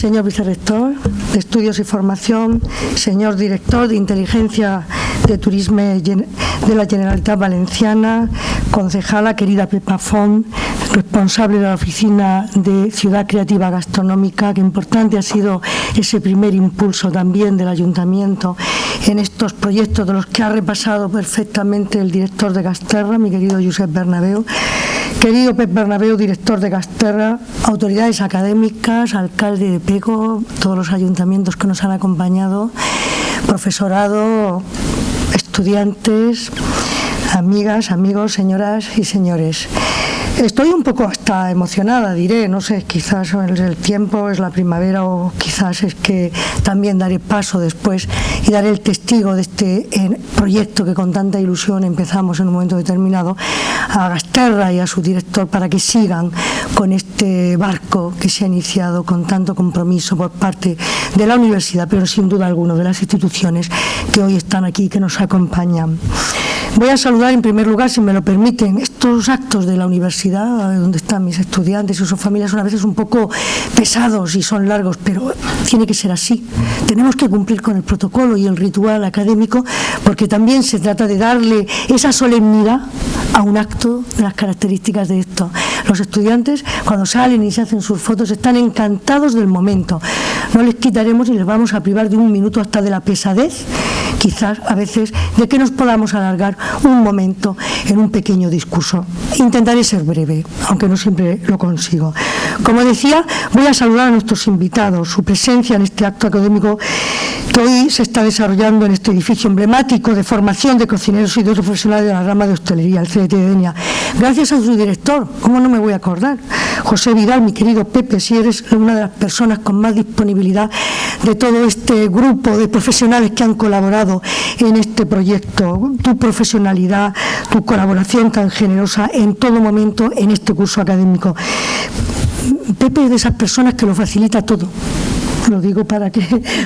señor vicerrector de Estudios y Formación, señor director de Inteligencia de Turismo de la Generalitat Valenciana, concejala querida Pepa Font, responsable de la Oficina de Ciudad Creativa Gastronómica. Qué importante ha sido ese primer impulso también del Ayuntamiento en estos proyectos de los que ha repasado perfectamente el director de Gasterra, mi querido Josep Bernabeu. Querido Pep Bernabeu, director de Gasterra, autoridades académicas, alcalde de Pego, todos los ayuntamientos que nos han acompañado, profesorado, estudiantes, amigas, amigos, señoras y señores. Estoy un poco hasta emocionada, diré, no sé, quizás es el tiempo, es la primavera o quizás es que también daré paso después y daré el testigo de este proyecto que con tanta ilusión empezamos en un momento determinado a Gasterra y a su director para que sigan con este barco que se ha iniciado con tanto compromiso por parte de la universidad, pero sin duda alguna de las instituciones que hoy están aquí, que nos acompañan. Voy a saludar en primer lugar, si me lo permiten, estos actos de la universidad, donde están mis estudiantes y sus familias, son a veces un poco pesados y son largos, pero tiene que ser así. Tenemos que cumplir con el protocolo y el ritual académico, porque también se trata de darle esa solemnidad a un acto de las características de esto. Los estudiantes, cuando salen y se hacen sus fotos, están encantados del momento. No les quitaremos y les vamos a privar de un minuto hasta de la pesadez, quizás a veces, de que nos podamos alargar un momento en un pequeño discurso. Intentaré ser breve, aunque no siempre lo consigo. Como decía, voy a saludar a nuestros invitados, su presencia en este acto académico que hoy se está desarrollando en este edificio emblemático de formación de cocineros y de otros profesionales de la rama de hostelería, el CDT de Denia. Gracias a su director, ¿cómo no me voy a acordar? José Vidal, mi querido Pepe, si eres una de las personas con más disponibilidad de todo este grupo de profesionales que han colaborado en este proyecto, tu profesionalidad, tu colaboración tan generosa en todo momento en este curso académico. Pepe es de esas personas que lo facilita todo. Lo digo para que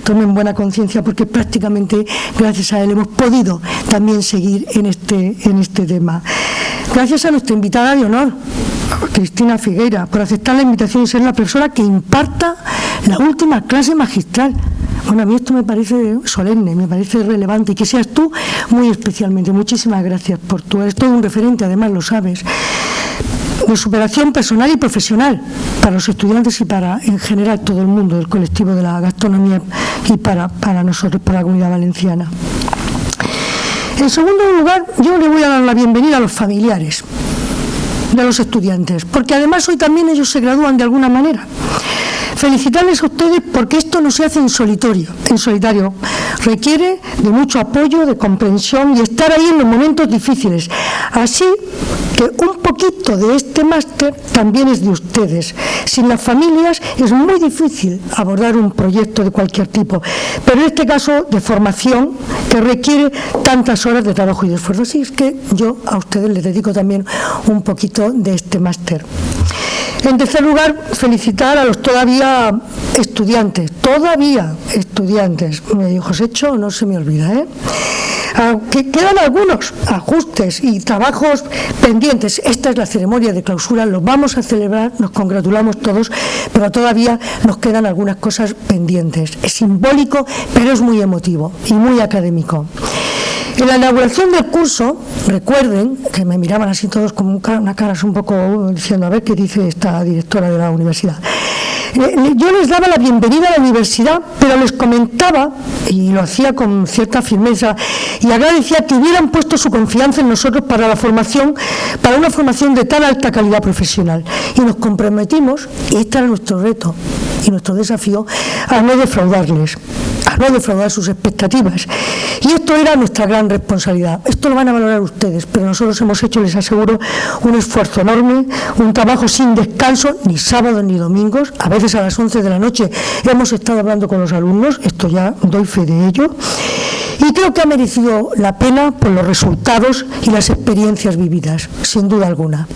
tomen buena conciencia, porque prácticamente gracias a él hemos podido también seguir en este tema. Gracias a nuestra invitada de honor, Cristina Figueira, por aceptar la invitación y ser la persona que imparta la última clase magistral. Bueno, a mí esto me parece solemne, me parece relevante, y que seas tú muy especialmente. Muchísimas gracias por tu. Eres todo un referente, además lo sabes, de superación personal y profesional para los estudiantes y para, en general, todo el mundo del colectivo de la gastronomía y para nosotros, para la Comunidad Valenciana. En segundo lugar, yo le voy a dar la bienvenida a los familiares de los estudiantes, porque además hoy también ellos se gradúan de alguna manera. Felicitarles a ustedes porque esto no se hace en solitario, requiere de mucho apoyo, de comprensión y estar ahí en los momentos difíciles. Así que un poquito de este máster también es de ustedes. Sin las familias es muy difícil abordar un proyecto de cualquier tipo, pero en este caso de formación que requiere tantas horas de trabajo y de esfuerzo. Así es que yo a ustedes les dedico también un poquito de este máster. En tercer lugar, felicitar a los todavía estudiantes, me dijo Josécho, no se me olvida, que quedan algunos ajustes y trabajos pendientes. Esta es la ceremonia de clausura, lo vamos a celebrar, nos congratulamos todos, pero todavía nos quedan algunas cosas pendientes. Es simbólico, pero es muy emotivo y muy académico. En la inauguración del curso, recuerden que me miraban así todos con una cara un poco diciendo a ver qué dice esta directora de la universidad. Yo les daba la bienvenida a la universidad, pero les comentaba, y lo hacía con cierta firmeza, y agradecía que hubieran puesto su confianza en nosotros para la formación, para una formación de tan alta calidad profesional. Y nos comprometimos, y este era nuestro reto y nuestro desafío, a no defraudarles, a no defraudar sus expectativas. Y esto era nuestra gran responsabilidad. Esto lo van a valorar ustedes, pero nosotros hemos hecho, les aseguro, un esfuerzo enorme, un trabajo sin descanso, ni sábados ni domingos. A veces a las 11 de la noche hemos estado hablando con los alumnos, esto ya doy fe de ello. Y creo que ha merecido la pena por los resultados y las experiencias vividas, sin duda alguna.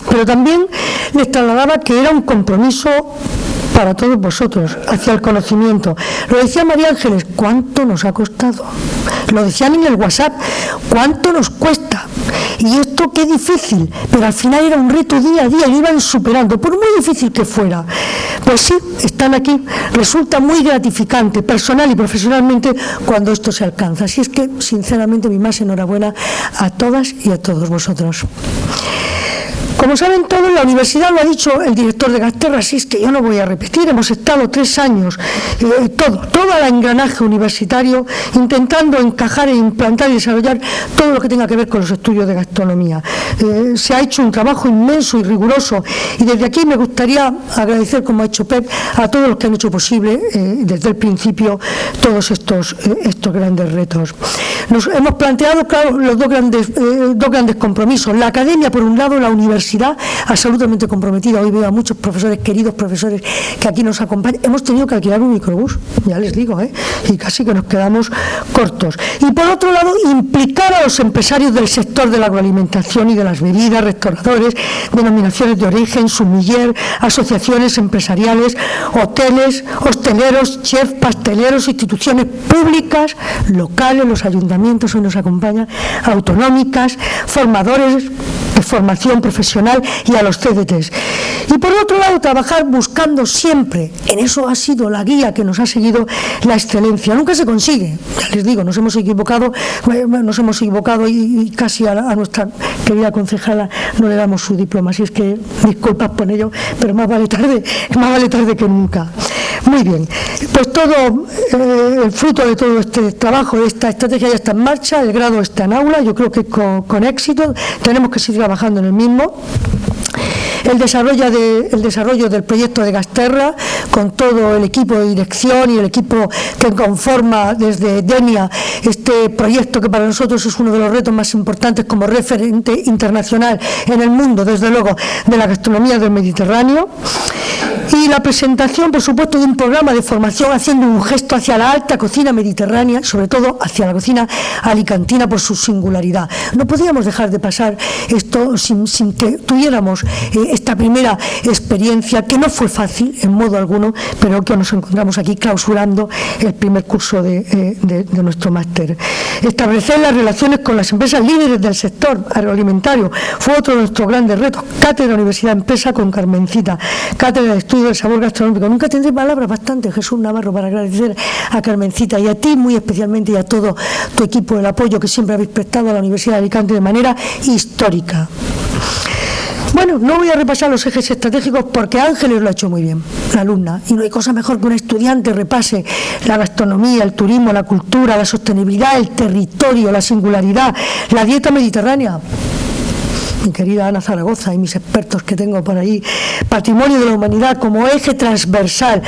Pero también les trasladaba que era un compromiso para todos vosotros, hacia el conocimiento. Lo decía María Ángeles, ¿cuánto nos ha costado? Lo decían en el WhatsApp, ¿cuánto nos cuesta? Y esto qué difícil, pero al final era un reto día a día y lo iban superando, por muy difícil que fuera. Pues sí, están aquí. Resulta muy gratificante, personal y profesionalmente, cuando esto se alcanza. Así es que, sinceramente, mi más enhorabuena a todas y a todos vosotros. Como saben todos, la universidad, lo ha dicho el director de Gasterra, así es que yo no voy a repetir, hemos estado 3 años, todo el engranaje universitario, intentando encajar e implantar y desarrollar todo lo que tenga que ver con los estudios de gastronomía. Se ha hecho un trabajo inmenso y riguroso, y desde aquí me gustaría agradecer, como ha hecho Pep, a todos los que han hecho posible desde el principio todos estos grandes retos. Nos hemos planteado, claro, los dos grandes compromisos. La academia, por un lado, la universidad absolutamente comprometida. Hoy veo a muchos profesores, queridos profesores, que aquí nos acompañan. Hemos tenido que alquilar un microbús, ya les digo, y casi que nos quedamos cortos. Y por otro lado, implicar a los empresarios del sector de la agroalimentación y de las bebidas, restauradores, denominaciones de origen, sumiller, asociaciones empresariales, hoteles, hosteleros, chefs, pasteleros, instituciones públicas, locales, los ayuntamientos hoy nos acompañan, autonómicas, formadores de formación profesional y a los CDTs. Y por otro lado, trabajar buscando siempre, en eso ha sido la guía que nos ha seguido, la excelencia. Nunca se consigue, ya les digo, nos hemos equivocado y casi a nuestra querida concejala no le damos su diploma, así es que disculpas por ello, pero más vale tarde que nunca. Muy bien, pues todo el fruto de todo este trabajo, de esta estrategia ya está en marcha, el grado está en aula, yo creo que con éxito, tenemos que seguir trabajando en el mismo. El desarrollo del proyecto de Gasterra, con todo el equipo de dirección y el equipo que conforma desde DENIA este proyecto, que para nosotros es uno de los retos más importantes como referente internacional en el mundo, desde luego, de la gastronomía del Mediterráneo. Y la presentación, por supuesto, de un programa de formación haciendo un gesto hacia la alta cocina mediterránea, sobre todo hacia la cocina alicantina por su singularidad. No podíamos dejar de pasar esto sin que tuviéramos esta primera experiencia, que no fue fácil en modo alguno, pero que nos encontramos aquí clausurando el primer curso de nuestro máster. Establecer las relaciones con las empresas líderes del sector agroalimentario fue otro de nuestros grandes retos. Cátedra Universidad Empresa con Carmencita, cátedra de estudio del sabor gastronómico. Nunca tendré palabras bastante, Jesús Navarro, para agradecer a Carmencita y a ti muy especialmente, y a todo tu equipo, el apoyo que siempre habéis prestado a la Universidad de Alicante de manera histórica. Bueno, no voy a repasar los ejes estratégicos porque Ángeles lo ha hecho muy bien, la alumna, y no hay cosa mejor que un estudiante repase la gastronomía, el turismo, la cultura, la sostenibilidad, el territorio, la singularidad, la dieta mediterránea. Mi querida Ana Zaragoza y mis expertos que tengo por ahí, patrimonio de la humanidad como eje transversal,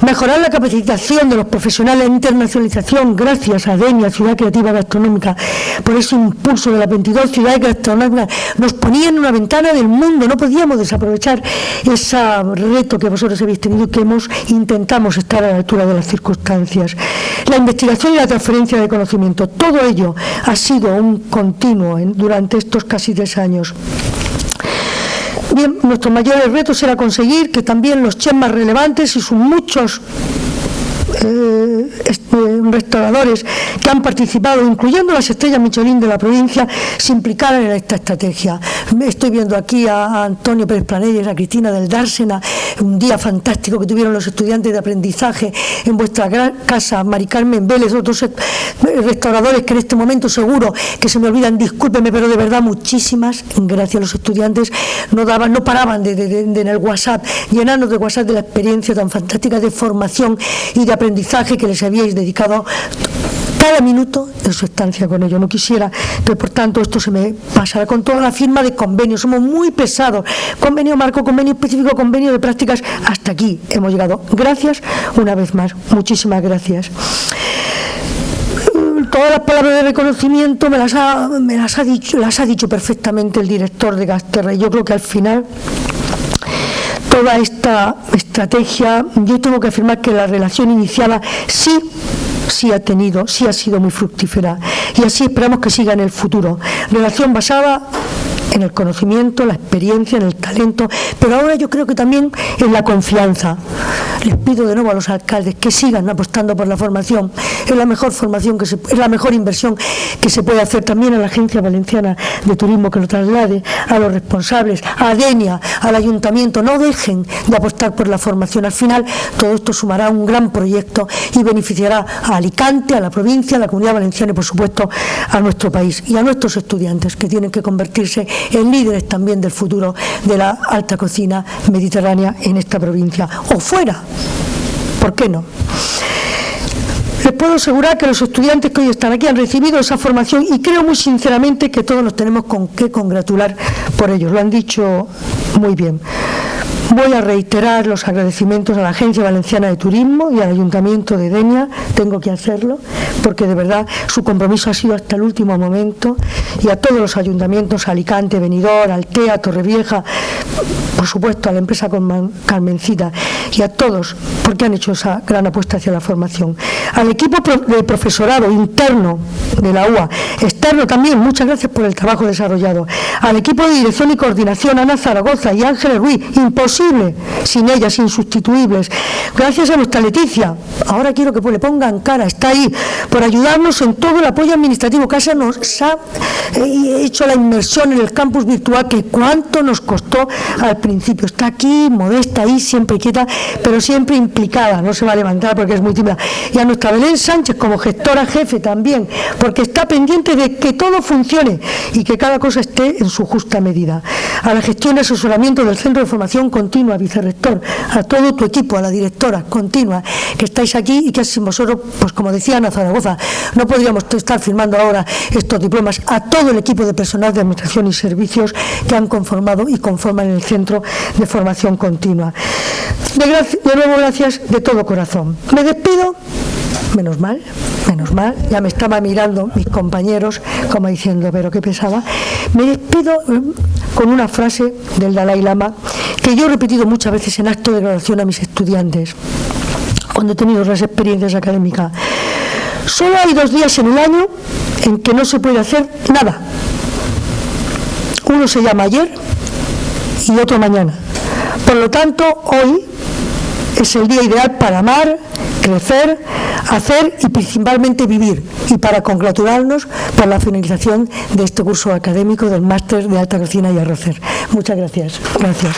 mejorar la capacitación de los profesionales, internacionalización gracias a DENIA, Ciudad Creativa Gastronómica, por ese impulso de las 22 ciudades gastronómicas, nos ponía en una ventana del mundo, no podíamos desaprovechar ese reto que vosotros habéis tenido y que intentamos estar a la altura de las circunstancias. La investigación y la transferencia de conocimiento, todo ello ha sido un continuo durante estos casi 3 años. Bien, nuestros mayores retos era conseguir que también los chefs más relevantes y sus muchos restauradores que han participado, incluyendo las estrellas Michelin de la provincia, se implicaran en esta estrategia. Estoy viendo aquí a Antonio Pérez Planelles, a Cristina del Dársena, un día fantástico que tuvieron los estudiantes de aprendizaje en vuestra gran casa, Mari Carmen Vélez, otros restauradores que en este momento seguro que se me olvidan, discúlpenme, pero de verdad muchísimas gracias. Los estudiantes no paraban en el WhatsApp, llenarnos de WhatsApp de la experiencia tan fantástica de formación y de aprendizaje que les habíais dedicado cada minuto de su estancia con ellos. No quisiera que, por tanto, esto se me pasara con toda la firma de convenios. Somos muy pesados. Convenio marco, convenio específico, convenio de prácticas. Hasta aquí hemos llegado. Gracias una vez más. Muchísimas gracias. Todas las palabras de reconocimiento me las ha dicho perfectamente el director de Gasterra. Y yo creo que al final toda esta estrategia, yo tengo que afirmar que la relación iniciada sí ha sido muy fructífera, y así esperamos que siga en el futuro. Relación basada en el conocimiento, la experiencia, en el talento, pero ahora yo creo que también en la confianza. Les pido de nuevo a los alcaldes que sigan apostando por la formación. Es la mejor formación, es la mejor inversión que se puede hacer. También a la Agencia Valenciana de Turismo que lo traslade, a los responsables, a Denia, al Ayuntamiento. No dejen de apostar por la formación. Al final todo esto sumará un gran proyecto y beneficiará a Alicante, a la provincia, a la Comunidad Valenciana y por supuesto a nuestro país y a nuestros estudiantes, que tienen que convertirse en líderes también del futuro de la alta cocina mediterránea en esta provincia o fuera. ¿Por qué no? Les puedo asegurar que los estudiantes que hoy están aquí han recibido esa formación y creo muy sinceramente que todos nos tenemos que congratular por ellos. Lo han dicho muy bien. Voy a reiterar los agradecimientos a la Agencia Valenciana de Turismo y al Ayuntamiento de Denia. Tengo que hacerlo porque de verdad su compromiso ha sido hasta el último momento, y a todos los ayuntamientos, Alicante, Benidorm, Altea, Torrevieja, por supuesto a la empresa Carmencita y a todos porque han hecho esa gran apuesta hacia la formación. Al equipo de profesorado interno de la UA, externo también, muchas gracias por el trabajo desarrollado. Al equipo de dirección y coordinación, Ana Zaragoza y Ángeles Ruiz, imposible sin ellas, insustituibles. Gracias a nuestra Leticia, ahora quiero que le pongan cara, está ahí, por ayudarnos en todo el apoyo administrativo. Casa nos ha hecho la inmersión en el campus virtual, que cuánto nos costó al principio. Está aquí, modesta, ahí, siempre quieta, pero siempre implicada, no se va a levantar porque es muy tímida. Y a nuestra Belén Sánchez como gestora jefe también, porque está pendiente de que todo funcione y que cada cosa esté en su justa medida. A la gestión y asesoramiento del Centro de Formación Continua, vicerrector, a todo tu equipo, a la directora continua, que estáis aquí y que sin vosotros, pues como decía Ana Zaragoza, no podríamos estar firmando ahora estos diplomas. A todo el equipo de personal de administración y servicios que han conformado y conforman el Centro de Formación Continua. De nuevo, gracias de todo corazón. Me despido. Menos mal, ya me estaba mirando mis compañeros como diciendo, pero qué pesaba. Me despido con una frase del Dalai Lama que yo he repetido muchas veces en acto de graduación a mis estudiantes cuando he tenido las experiencias académicas. Solo hay 2 días en el año en que no se puede hacer nada. Uno se llama ayer y otro mañana. Por lo tanto, hoy es el día ideal para amar, crecer, hacer y principalmente vivir, y para congratularnos por la finalización de este curso académico del Máster de Alta Cocina y Arroces. Muchas gracias. Gracias.